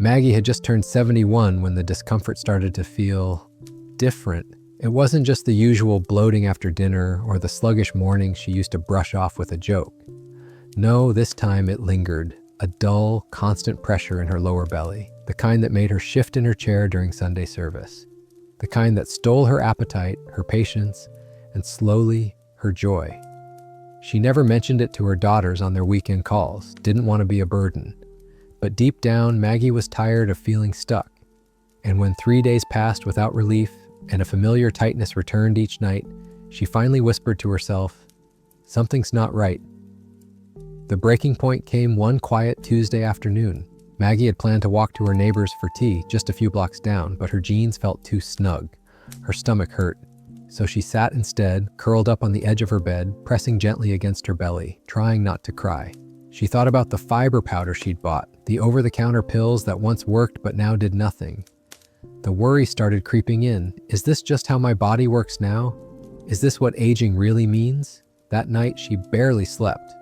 Maggie had just turned 71 when the discomfort started to feel different. It wasn't just the usual bloating after dinner or the sluggish mornings she used to brush off with a joke. No, this time it lingered, a dull, constant pressure in her lower belly, the kind that made her shift in her chair during Sunday service, the kind that stole her appetite, her patience, and slowly, her joy. She never mentioned it to her daughters on their weekend calls, didn't want to be a burden. But deep down, Maggie was tired of feeling stuck. And when 3 days passed without relief and a familiar tightness returned each night, she finally whispered to herself, "Something's not right." The breaking point came one quiet Tuesday afternoon. Maggie had planned to walk to her neighbor's for tea just a few blocks down, but her jeans felt too snug. Her stomach hurt. So she sat instead, curled up on the edge of her bed, pressing gently against her belly, trying not to cry. She thought about the fiber powder she'd bought, the over-the-counter pills that once worked but now did nothing. The worry started creeping in. Is this just how my body works now? Is this what aging really means? That night, she barely slept.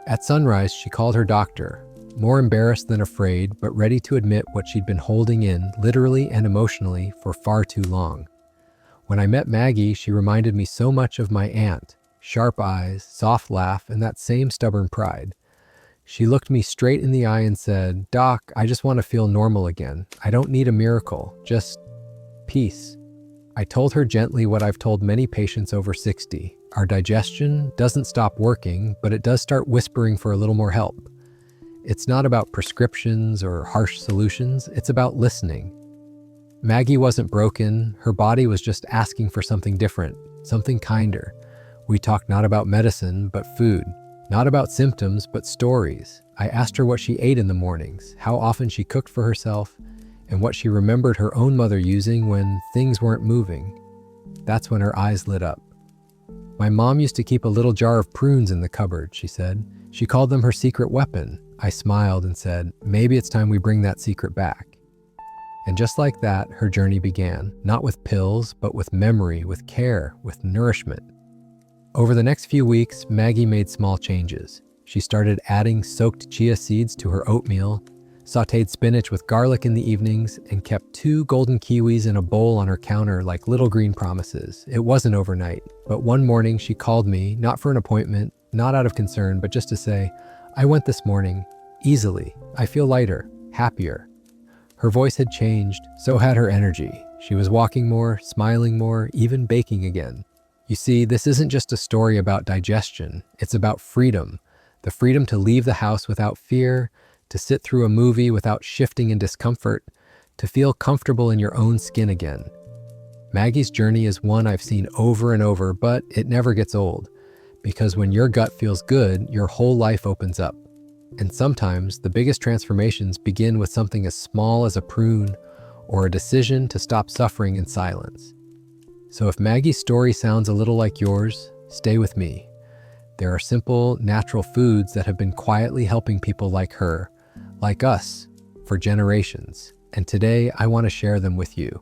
At sunrise, she called her doctor, more embarrassed than afraid, but ready to admit what she'd been holding in, literally and emotionally, for far too long. When I met Maggie, she reminded me so much of my aunt. Sharp eyes, soft laugh, and that same stubborn pride. She looked me straight in the eye and said, "Doc, I just want to feel normal again. I don't need a miracle, just peace." I told her gently what I've told many patients over 60. Our digestion doesn't stop working, but it does start whispering for a little more help. It's not about prescriptions or harsh solutions, it's about listening. Maggie wasn't broken, her body was just asking for something different, something kinder. We talked not about medicine, but food. Not about symptoms, but stories. I asked her what she ate in the mornings, how often she cooked for herself, and what she remembered her own mother using when things weren't moving. That's when her eyes lit up. "My mom used to keep a little jar of prunes in the cupboard," she said. "She called them her secret weapon." I smiled and said, "Maybe it's time we bring that secret back." And just like that, her journey began, not with pills, but with memory, with care, with nourishment. Over the next few weeks, Maggie made small changes. She started adding soaked chia seeds to her oatmeal, sautéed spinach with garlic in the evenings, and kept 2 golden kiwis in a bowl on her counter like little green promises. It wasn't overnight, but one morning she called me, not for an appointment, not out of concern, but just to say, "I went this morning, easily. I feel lighter, happier." Her voice had changed, so had her energy. She was walking more, smiling more, even baking again. You see, this isn't just a story about digestion, it's about freedom. The freedom to leave the house without fear, to sit through a movie without shifting in discomfort, to feel comfortable in your own skin again. Maggie's journey is one I've seen over and over, but it never gets old. Because when your gut feels good, your whole life opens up. And sometimes the biggest transformations begin with something as small as a prune or a decision to stop suffering in silence. So if Maggie's story sounds a little like yours, stay with me. There are simple, natural foods that have been quietly helping people like her, like us, for generations. And today I want to share them with you.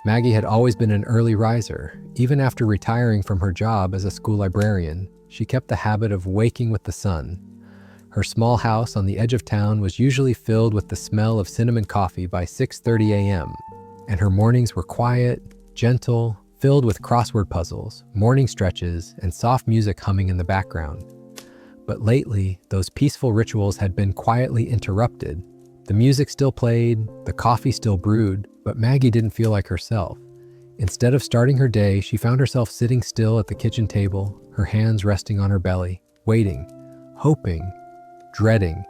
Maggie had always been an early riser. Even after retiring from her job as a school librarian, she kept the habit of waking with the sun. Her small house on the edge of town was usually filled with the smell of cinnamon coffee by 6:30 a.m., and her mornings were quiet, gentle, filled with crossword puzzles, morning stretches, and soft music humming in the background. But lately, those peaceful rituals had been quietly interrupted. The music still played, the coffee still brewed, but Maggie didn't feel like herself. Instead of starting her day, she found herself sitting still at the kitchen table, her hands resting on her belly, waiting, hoping, dreading.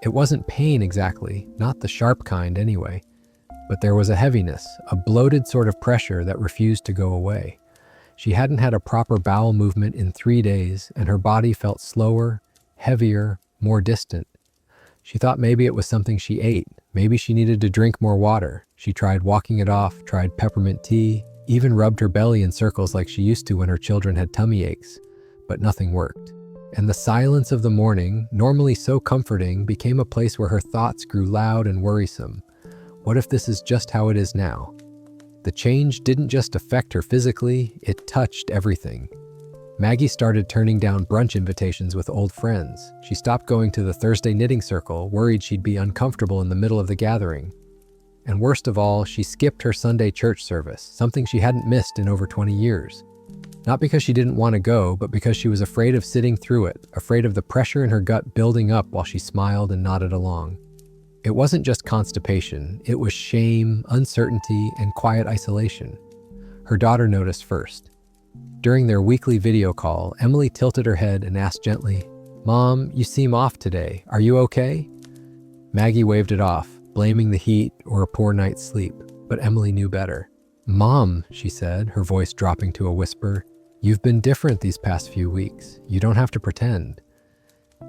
It wasn't pain exactly, not the sharp kind anyway, but there was a heaviness, a bloated sort of pressure that refused to go away. She hadn't had a proper bowel movement in 3 days, and her body felt slower, heavier, more distant. She thought maybe it was something she ate. Maybe she needed to drink more water. She tried walking it off, tried peppermint tea, even rubbed her belly in circles like she used to when her children had tummy aches, but nothing worked. And the silence of the morning, normally so comforting, became a place where her thoughts grew loud and worrisome. What if this is just how it is now? The change didn't just affect her physically, it touched everything. Maggie started turning down brunch invitations with old friends. She stopped going to the Thursday knitting circle, worried she'd be uncomfortable in the middle of the gathering. And worst of all, she skipped her Sunday church service, something she hadn't missed in over 20 years. Not because she didn't want to go, but because she was afraid of sitting through it, afraid of the pressure in her gut building up while she smiled and nodded along. It wasn't just constipation, it was shame, uncertainty, and quiet isolation. Her daughter noticed first. During their weekly video call, Emily tilted her head and asked gently, "Mom, you seem off today. Are you okay?" Maggie waved it off, blaming the heat or a poor night's sleep, but Emily knew better. "Mom," she said, her voice dropping to a whisper, "you've been different these past few weeks. You don't have to pretend."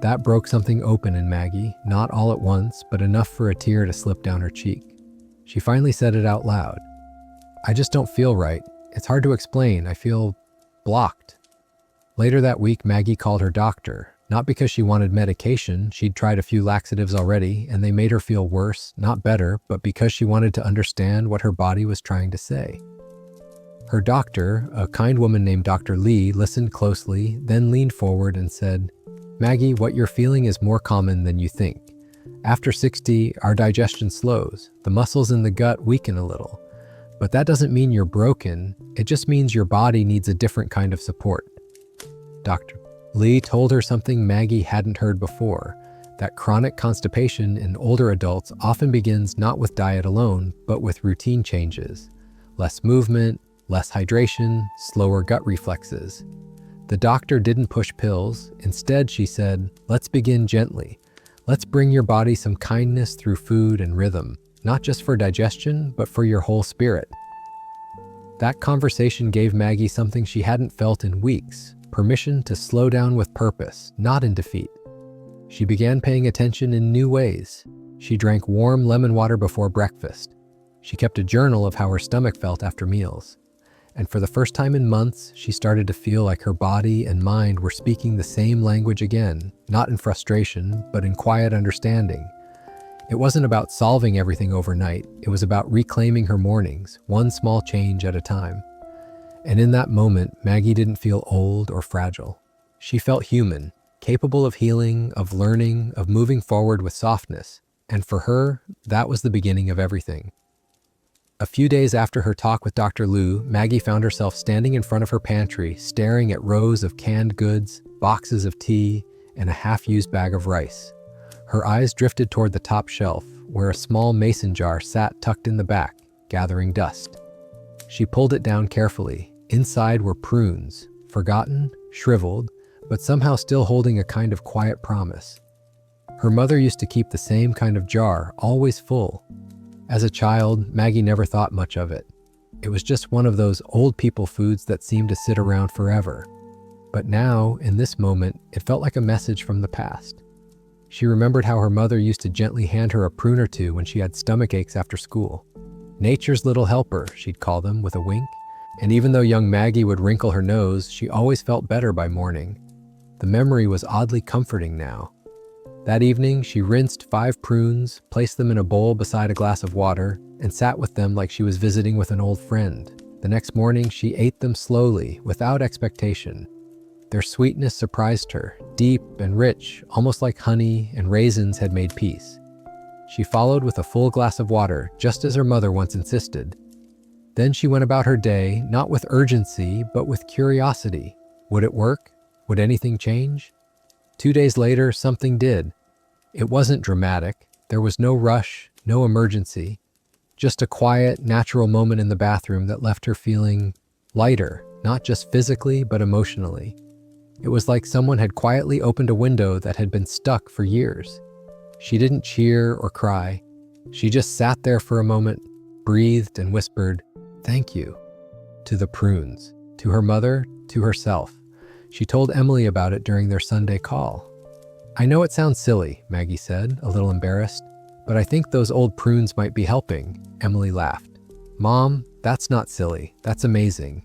That broke something open in Maggie, not all at once, but enough for a tear to slip down her cheek. She finally said it out loud. "I just don't feel right. It's hard to explain. I feel blocked." Later that week, Maggie called her doctor, not because she wanted medication. She'd tried a few laxatives already, and they made her feel worse, not better, but because she wanted to understand what her body was trying to say. Her doctor, a kind woman named Dr. Lee, listened closely, then leaned forward and said, "Maggie, what you're feeling is more common than you think. After 60, our digestion slows. The muscles in the gut weaken a little. But that doesn't mean you're broken. It just means your body needs a different kind of support." Dr. Lee told her something Maggie hadn't heard before, that chronic constipation in older adults often begins not with diet alone, but with routine changes. Less movement, less hydration, slower gut reflexes. The doctor didn't push pills. Instead, she said, "Let's begin gently. Let's bring your body some kindness through food and rhythm, not just for digestion, but for your whole spirit." That conversation gave Maggie something she hadn't felt in weeks, permission to slow down with purpose, not in defeat. She began paying attention in new ways. She drank warm lemon water before breakfast. She kept a journal of how her stomach felt after meals. And for the first time in months, she started to feel like her body and mind were speaking the same language again, not in frustration, but in quiet understanding. It wasn't about solving everything overnight. It was about reclaiming her mornings, one small change at a time. And in that moment, Maggie didn't feel old or fragile. She felt human, capable of healing, of learning, of moving forward with softness. And for her, that was the beginning of everything. A few days after her talk with Dr. Liu, Maggie found herself standing in front of her pantry, staring at rows of canned goods, boxes of tea, and a half-used bag of rice. Her eyes drifted toward the top shelf, where a small mason jar sat tucked in the back, gathering dust. She pulled it down carefully. Inside were prunes, forgotten, shriveled, but somehow still holding a kind of quiet promise. Her mother used to keep the same kind of jar, always full. As a child, Maggie never thought much of it. It was just one of those old people foods that seemed to sit around forever. But now, in this moment, it felt like a message from the past. She remembered how her mother used to gently hand her a prune or two when she had stomach aches after school. "Nature's little helper," she'd call them with a wink. And even though young Maggie would wrinkle her nose, she always felt better by morning. The memory was oddly comforting now. That evening, she rinsed 5 prunes, placed them in a bowl beside a glass of water, and sat with them like she was visiting with an old friend. The next morning, she ate them slowly, without expectation. Their sweetness surprised her, deep and rich, almost like honey and raisins had made peace. She followed with a full glass of water, just as her mother once insisted. Then she went about her day, not with urgency, but with curiosity. Would it work? Would anything change? 2 days later, something did. It wasn't dramatic. There was no rush, no emergency. Just a quiet, natural moment in the bathroom that left her feeling lighter, not just physically, but emotionally. It was like someone had quietly opened a window that had been stuck for years. She didn't cheer or cry. She just sat there for a moment, breathed and whispered, "Thank you," to the prunes, to her mother, to herself. She told Emily about it during their Sunday call. "I know it sounds silly," Maggie said, a little embarrassed, "but I think those old prunes might be helping." Emily laughed. "Mom, that's not silly. That's amazing."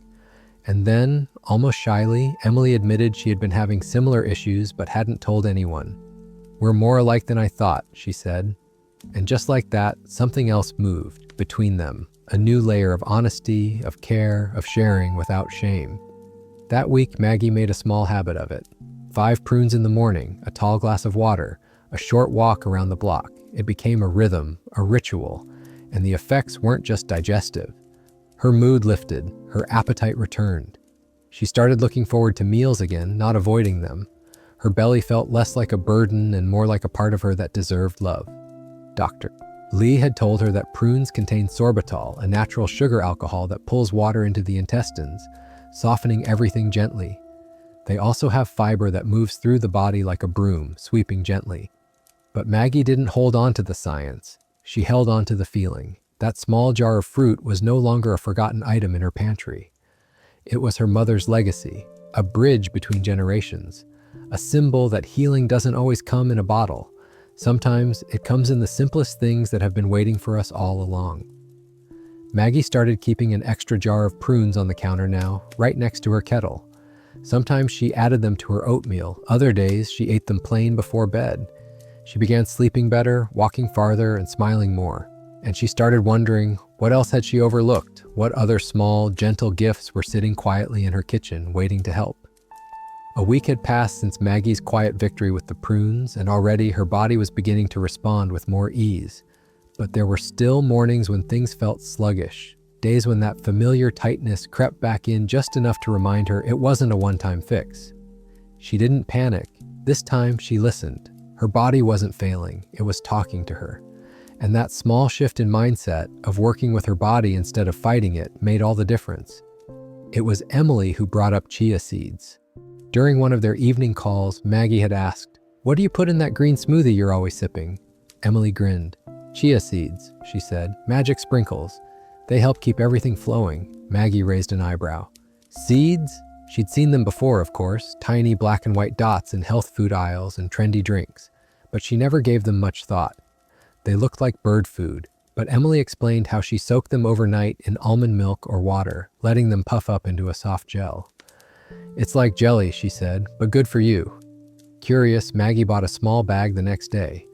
And then, almost shyly, Emily admitted she had been having similar issues but hadn't told anyone. "We're more alike than I thought," she said. And just like that, something else moved between them, a new layer of honesty, of care, of sharing without shame. That week, Maggie made a small habit of it. 5 prunes in the morning, a tall glass of water, a short walk around the block. It became a rhythm, a ritual, and the effects weren't just digestive. Her mood lifted, her appetite returned. She started looking forward to meals again, not avoiding them. Her belly felt less like a burden and more like a part of her that deserved love. Dr. Lee had told her that prunes contain sorbitol, a natural sugar alcohol that pulls water into the intestines, softening everything gently. They also have fiber that moves through the body like a broom, sweeping gently. But Maggie didn't hold on to the science. She held on to the feeling. That small jar of fruit was no longer a forgotten item in her pantry. It was her mother's legacy, a bridge between generations, a symbol that healing doesn't always come in a bottle. Sometimes it comes in the simplest things that have been waiting for us all along. Maggie started keeping an extra jar of prunes on the counter now, right next to her kettle. Sometimes she added them to her oatmeal. Other days, she ate them plain before bed. She began sleeping better, walking farther, and smiling more. And she started wondering, what else had she overlooked? What other small, gentle gifts were sitting quietly in her kitchen, waiting to help? A week had passed since Maggie's quiet victory with the prunes, and already her body was beginning to respond with more ease. But there were still mornings when things felt sluggish, days when that familiar tightness crept back in just enough to remind her it wasn't a one-time fix. She didn't panic. This time she listened. Her body wasn't failing, it was talking to her. And that small shift in mindset of working with her body instead of fighting it made all the difference. It was Emily who brought up chia seeds. During one of their evening calls, Maggie had asked, "What do you put in that green smoothie you're always sipping?" Emily grinned. "Chia seeds," she said. "Magic sprinkles. They help keep everything flowing." Maggie raised an eyebrow. Seeds? She'd seen them before, of course, tiny black and white dots in health food aisles and trendy drinks, but she never gave them much thought. They looked like bird food, but Emily explained how she soaked them overnight in almond milk or water, letting them puff up into a soft gel. "It's like jelly," she said, "but good for you." Curious, Maggie bought a small bag the next day.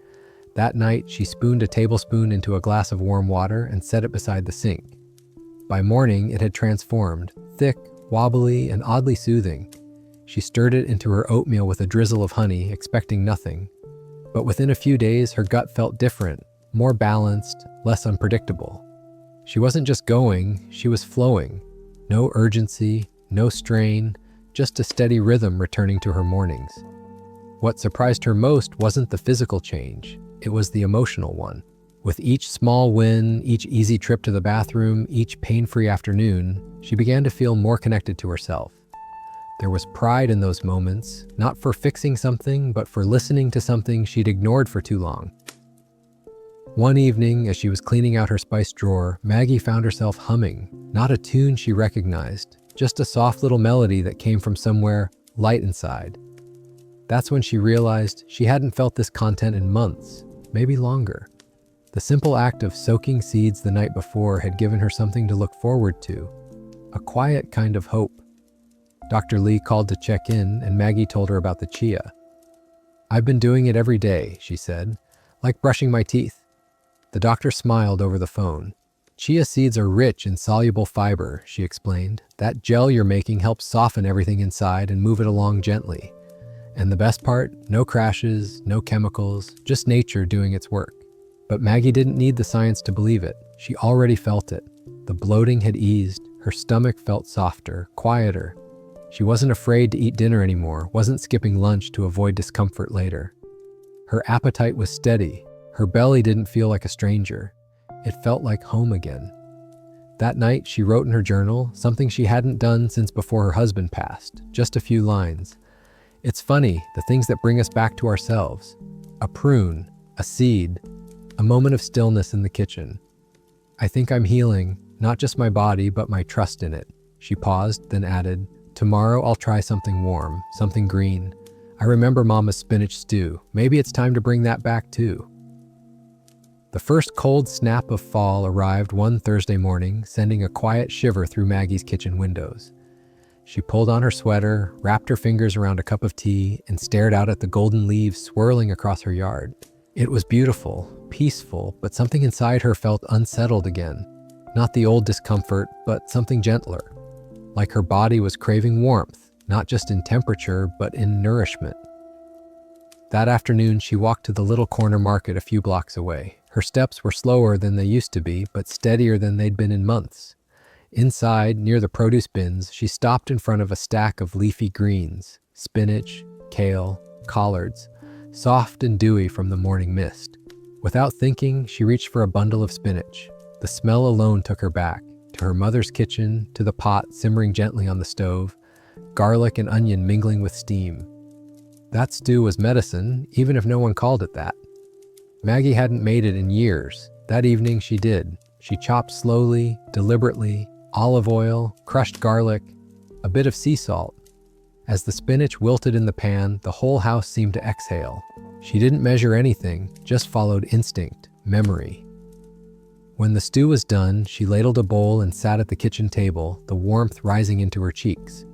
That night, she spooned a tablespoon into a glass of warm water and set it beside the sink. By morning, it had transformed, thick, wobbly, and oddly soothing. She stirred it into her oatmeal with a drizzle of honey, expecting nothing. But within a few days, her gut felt different, more balanced, less unpredictable. She wasn't just going, she was flowing. No urgency, no strain, just a steady rhythm returning to her mornings. What surprised her most wasn't the physical change, it was the emotional one. With each small win, each easy trip to the bathroom, each pain-free afternoon, she began to feel more connected to herself. There was pride in those moments, not for fixing something, but for listening to something she'd ignored for too long. One evening, as she was cleaning out her spice drawer, Maggie found herself humming, not a tune she recognized, just a soft little melody that came from somewhere light inside. That's when she realized she hadn't felt this content in months, maybe longer. The simple act of soaking seeds the night before had given her something to look forward to, a quiet kind of hope. Dr. Lee called to check in, and Maggie told her about the chia. "I've been doing it every day," she said, "like brushing my teeth." The doctor smiled over the phone. "Chia seeds are rich in soluble fiber," she explained. "That gel you're making helps soften everything inside and move it along gently. And the best part, no crashes, no chemicals, just nature doing its work." But Maggie didn't need the science to believe it. She already felt it. The bloating had eased. Her stomach felt softer, quieter. She wasn't afraid to eat dinner anymore, wasn't skipping lunch to avoid discomfort later. Her appetite was steady. Her belly didn't feel like a stranger. It felt like home again. That night, she wrote in her journal, something she hadn't done since before her husband passed, just a few lines. "It's funny, the things that bring us back to ourselves. A prune, a seed, a moment of stillness in the kitchen. I think I'm healing, not just my body, but my trust in it." She paused, then added, "Tomorrow I'll try something warm, something green. I remember Mama's spinach stew. Maybe it's time to bring that back too." The first cold snap of fall arrived one Thursday morning, sending a quiet shiver through Maggie's kitchen windows. She pulled on her sweater, wrapped her fingers around a cup of tea, and stared out at the golden leaves swirling across her yard. It was beautiful, peaceful, but something inside her felt unsettled again. Not the old discomfort, but something gentler. Like her body was craving warmth, not just in temperature, but in nourishment. That afternoon, she walked to the little corner market a few blocks away. Her steps were slower than they used to be, but steadier than they'd been in months. Inside, near the produce bins, she stopped in front of a stack of leafy greens, spinach, kale, collards, soft and dewy from the morning mist. Without thinking, she reached for a bundle of spinach. The smell alone took her back, to her mother's kitchen, to the pot simmering gently on the stove, garlic and onion mingling with steam. That stew was medicine, even if no one called it that. Maggie hadn't made it in years. That evening she did. She chopped slowly, deliberately, olive oil, crushed garlic, a bit of sea salt. As the spinach wilted in the pan, the whole house seemed to exhale. She didn't measure anything, just followed instinct, memory. When the stew was done, she ladled a bowl and sat at the kitchen table, the warmth rising into her cheeks.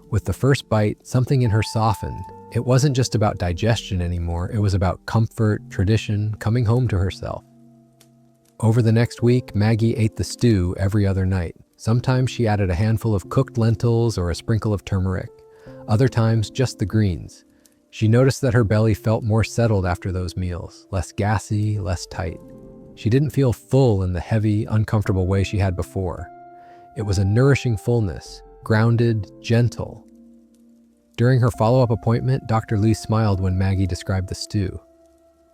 With the first bite, something in her softened. It wasn't just about digestion anymore, it was about comfort, tradition, coming home to herself. Over the next week, Maggie ate the stew every other night. Sometimes she added a handful of cooked lentils or a sprinkle of turmeric. Other times, just the greens. She noticed that her belly felt more settled after those meals, less gassy, less tight. She didn't feel full in the heavy, uncomfortable way she had before. It was a nourishing fullness, grounded, gentle. During her follow-up appointment, Dr. Lee smiled when Maggie described the stew.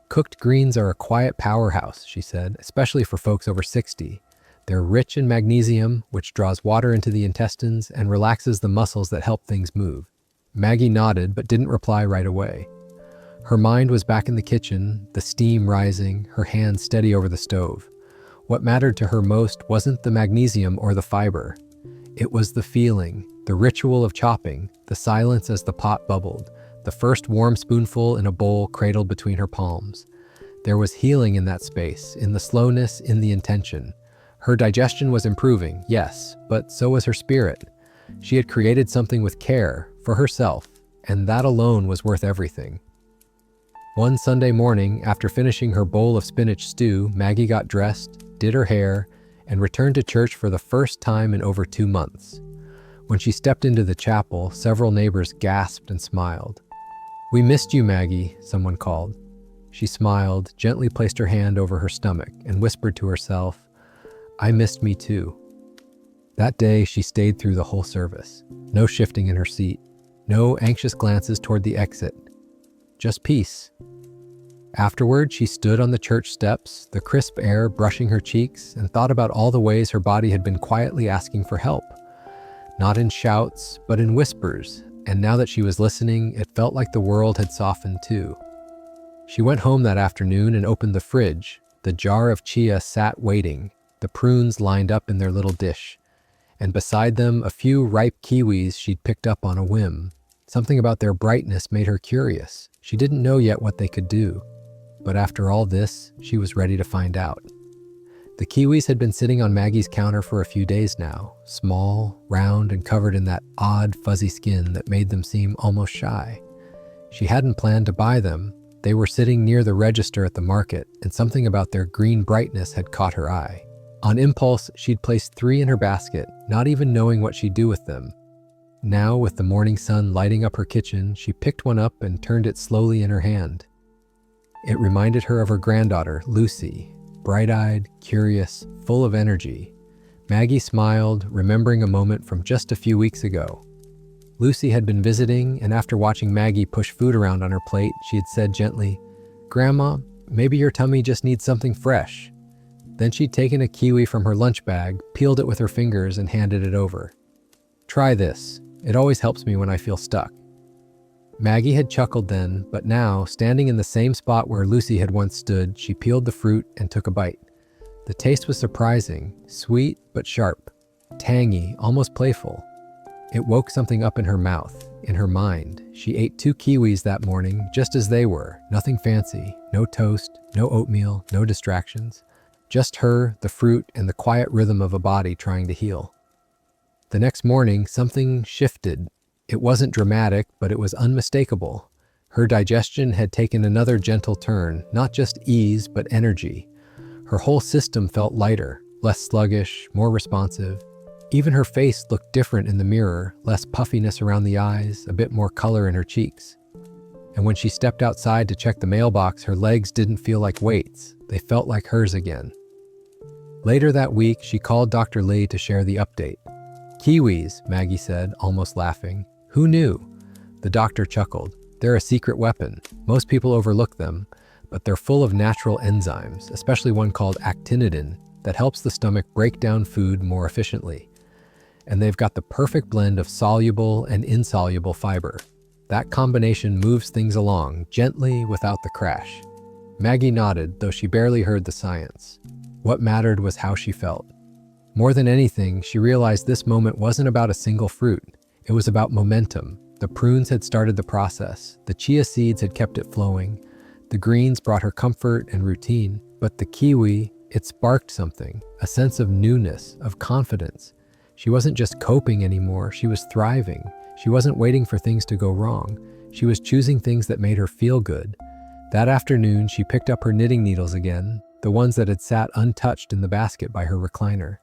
Cooked greens are a quiet powerhouse, she said, especially for folks over 60. They're rich in magnesium, which draws water into the intestines and relaxes the muscles that help things move. Maggie nodded, but didn't reply right away. Her mind was back in the kitchen, the steam rising, her hands steady over the stove. What mattered to her most wasn't the magnesium or the fiber. It was the feeling, the ritual of chopping, the silence as the pot bubbled, the first warm spoonful in a bowl cradled between her palms. There was healing in that space, in the slowness, in the intention. Her digestion was improving, yes, but so was her spirit. She had created something with care, for herself, and that alone was worth everything. One Sunday morning, after finishing her bowl of spinach stew, Maggie got dressed, did her hair, and returned to church for the first time in over 2 months. When she stepped into the chapel, several neighbors gasped and smiled. "We missed you, Maggie," someone called. She smiled, gently placed her hand over her stomach, and whispered to herself, "I missed me too." That day, she stayed through the whole service. No shifting in her seat. No anxious glances toward the exit. Just peace. Afterward, she stood on the church steps, the crisp air brushing her cheeks, and thought about all the ways her body had been quietly asking for help. Not in shouts, but in whispers, and now that she was listening, it felt like the world had softened too. She went home that afternoon and opened the fridge. The jar of Chia sat waiting, the prunes lined up in their little dish, and beside them a few ripe kiwis she'd picked up on a whim. Something about their brightness made her curious. She didn't know yet what they could do. But after all this, she was ready to find out. The kiwis had been sitting on Maggie's counter for a few days now, small, round, and covered in that odd, fuzzy skin that made them seem almost shy. She hadn't planned to buy them. They were sitting near the register at the market, and something about their green brightness had caught her eye. On impulse, she'd placed 3 in her basket, not even knowing what she'd do with them. Now, with the morning sun lighting up her kitchen, she picked one up and turned it slowly in her hand. It reminded her of her granddaughter, Lucy, bright-eyed, curious, full of energy. Maggie smiled, remembering a moment from just a few weeks ago. Lucy had been visiting, and after watching Maggie push food around on her plate, she had said gently, "Grandma, maybe your tummy just needs something fresh." Then she'd taken a kiwi from her lunch bag, peeled it with her fingers, and handed it over. "Try this. It always helps me when I feel stuck." Maggie had chuckled then, but now, standing in the same spot where Lucy had once stood, she peeled the fruit and took a bite. The taste was surprising, sweet but sharp, tangy, almost playful. It woke something up in her mouth, in her mind. She ate 2 kiwis that morning, just as they were, nothing fancy, no toast, no oatmeal, no distractions. Just her, the fruit, and the quiet rhythm of a body trying to heal. The next morning, something shifted. It wasn't dramatic, but it was unmistakable. Her digestion had taken another gentle turn, not just ease, but energy. Her whole system felt lighter, less sluggish, more responsive. Even her face looked different in the mirror, less puffiness around the eyes, a bit more color in her cheeks. And when she stepped outside to check the mailbox, her legs didn't feel like weights. They felt like hers again. Later that week, she called Dr. Lee to share the update. "Kiwis," Maggie said, almost laughing. "Who knew?" The doctor chuckled. "They're a secret weapon. Most people overlook them, but they're full of natural enzymes, especially one called actinidin, that helps the stomach break down food more efficiently. And they've got the perfect blend of soluble and insoluble fiber. That combination moves things along, gently without the crash." Maggie nodded, though she barely heard the science. What mattered was how she felt. More than anything, she realized this moment wasn't about a single fruit. It was about momentum. The prunes had started the process. The chia seeds had kept it flowing. The greens brought her comfort and routine. But the kiwi, it sparked something, a sense of newness, of confidence. She wasn't just coping anymore, she was thriving. She wasn't waiting for things to go wrong. She was choosing things that made her feel good. That afternoon, she picked up her knitting needles again, the ones that had sat untouched in the basket by her recliner.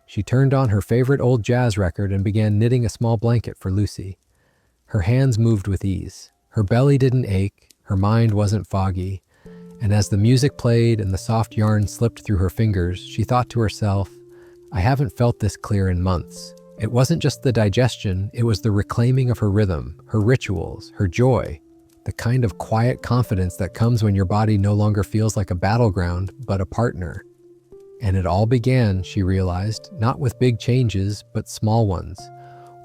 She turned on her favorite old jazz record and began knitting a small blanket for Lucy. Her hands moved with ease. Her belly didn't ache, her mind wasn't foggy. And as the music played and the soft yarn slipped through her fingers, she thought to herself, "I haven't felt this clear in months." It wasn't just the digestion, it was the reclaiming of her rhythm, her rituals, her joy, the kind of quiet confidence that comes when your body no longer feels like a battleground, but a partner. And it all began, she realized, not with big changes, but small ones.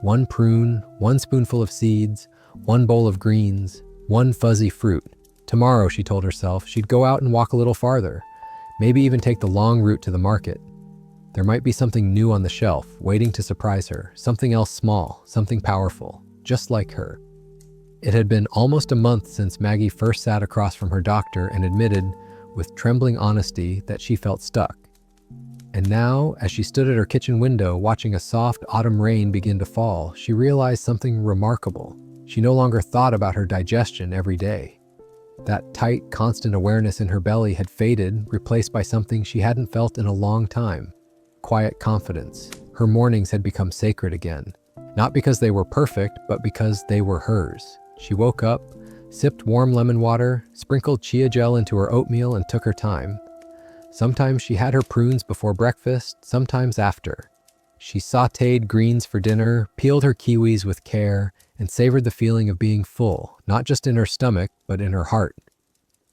One prune, one spoonful of seeds, one bowl of greens, one fuzzy fruit. Tomorrow, she told herself, she'd go out and walk a little farther, maybe even take the long route to the market. There might be something new on the shelf, waiting to surprise her, something else small, something powerful, just like her. It had been almost a month since Maggie first sat across from her doctor and admitted, with trembling honesty, that she felt stuck. And now, as she stood at her kitchen window watching a soft autumn rain begin to fall, she realized something remarkable. She no longer thought about her digestion every day. That tight, constant awareness in her belly had faded, replaced by something she hadn't felt in a long time. Quiet confidence. Her mornings had become sacred again. Not because they were perfect, but because they were hers. She woke up, sipped warm lemon water, sprinkled chia gel into her oatmeal, and took her time. Sometimes she had her prunes before breakfast, sometimes after. She sautéed greens for dinner, peeled her kiwis with care, and savored the feeling of being full, not just in her stomach, but in her heart.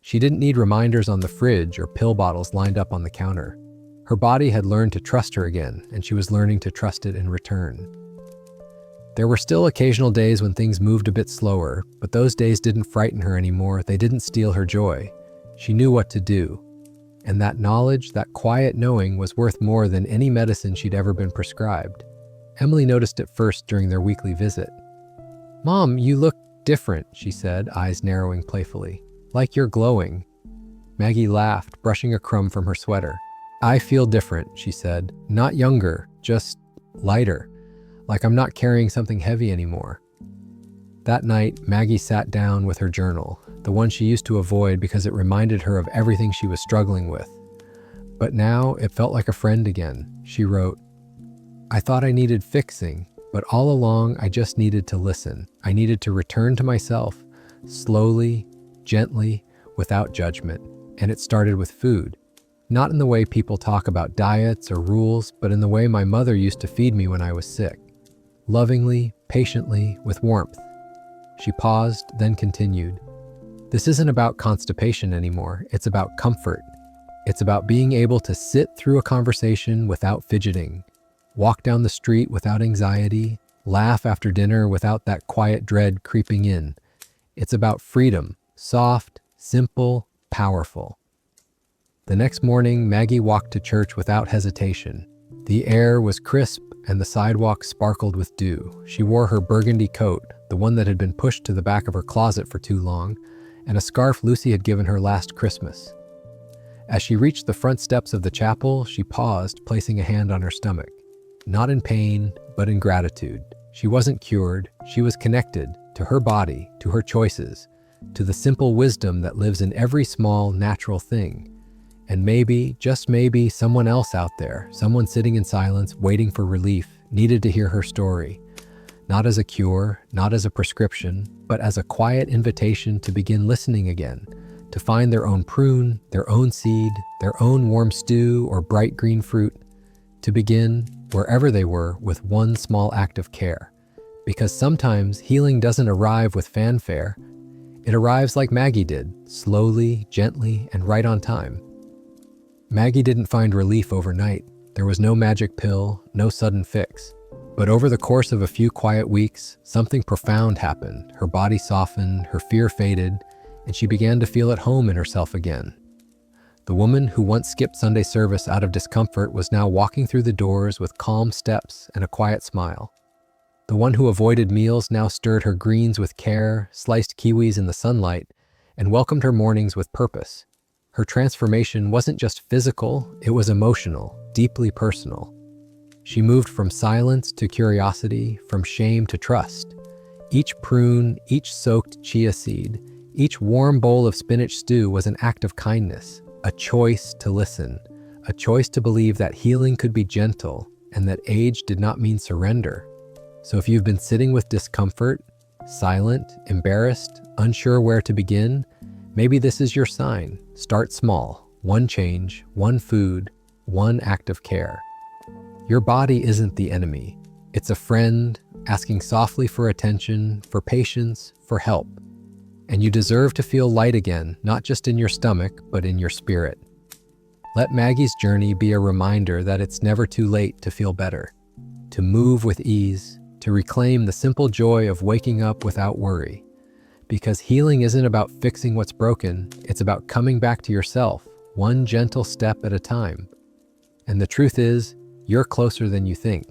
She didn't need reminders on the fridge or pill bottles lined up on the counter. Her body had learned to trust her again, and she was learning to trust it in return. There were still occasional days when things moved a bit slower, but those days didn't frighten her anymore. They didn't steal her joy. She knew what to do. And that knowledge, that quiet knowing, was worth more than any medicine she'd ever been prescribed. Emily noticed it first during their weekly visit. "Mom, you look different," she said, eyes narrowing playfully. "Like you're glowing." Maggie laughed, brushing a crumb from her sweater. "I feel different," she said. "Not younger, just lighter. Like I'm not carrying something heavy anymore." That night, Maggie sat down with her journal, the one she used to avoid because it reminded her of everything she was struggling with. But now it felt like a friend again. She wrote, "I thought I needed fixing, but all along I just needed to listen. I needed to return to myself, slowly, gently, without judgment. And it started with food. Not in the way people talk about diets or rules, but in the way my mother used to feed me when I was sick. Lovingly, patiently, with warmth." She paused, then continued. "This isn't about constipation anymore. It's about comfort. It's about being able to sit through a conversation without fidgeting, walk down the street without anxiety, laugh after dinner without that quiet dread creeping in. It's about freedom, soft, simple, powerful." The next morning, Maggie walked to church without hesitation. The air was crisp and the sidewalk sparkled with dew. She wore her burgundy coat, the one that had been pushed to the back of her closet for too long, and a scarf Lucy had given her last Christmas. As she reached the front steps of the chapel, she paused, placing a hand on her stomach. Not in pain, but in gratitude. She wasn't cured, she was connected to her body, to her choices, to the simple wisdom that lives in every small, natural thing. And maybe, just maybe, someone else out there, someone sitting in silence, waiting for relief, needed to hear her story, not as a cure, not as a prescription, but as a quiet invitation to begin listening again, to find their own prune, their own seed, their own warm stew or bright green fruit, to begin, wherever they were, with one small act of care. Because sometimes healing doesn't arrive with fanfare. It arrives like Maggie did, slowly, gently, and right on time. Maggie didn't find relief overnight. There was no magic pill, no sudden fix. But over the course of a few quiet weeks, something profound happened. Her body softened, her fear faded, and she began to feel at home in herself again. The woman who once skipped Sunday service out of discomfort was now walking through the doors with calm steps and a quiet smile. The one who avoided meals now stirred her greens with care, sliced kiwis in the sunlight, and welcomed her mornings with purpose. Her transformation wasn't just physical, it was emotional, deeply personal. She moved from silence to curiosity, from shame to trust. Each prune, each soaked chia seed, each warm bowl of spinach stew was an act of kindness, a choice to listen, a choice to believe that healing could be gentle and that age did not mean surrender. So if you've been sitting with discomfort, silent, embarrassed, unsure where to begin, maybe this is your sign. Start small, one change, one food, one act of care. Your body isn't the enemy. It's a friend asking softly for attention, for patience, for help. And you deserve to feel light again, not just in your stomach, but in your spirit. Let Maggie's journey be a reminder that it's never too late to feel better, to move with ease, to reclaim the simple joy of waking up without worry. Because healing isn't about fixing what's broken, it's about coming back to yourself, one gentle step at a time. And the truth is, you're closer than you think.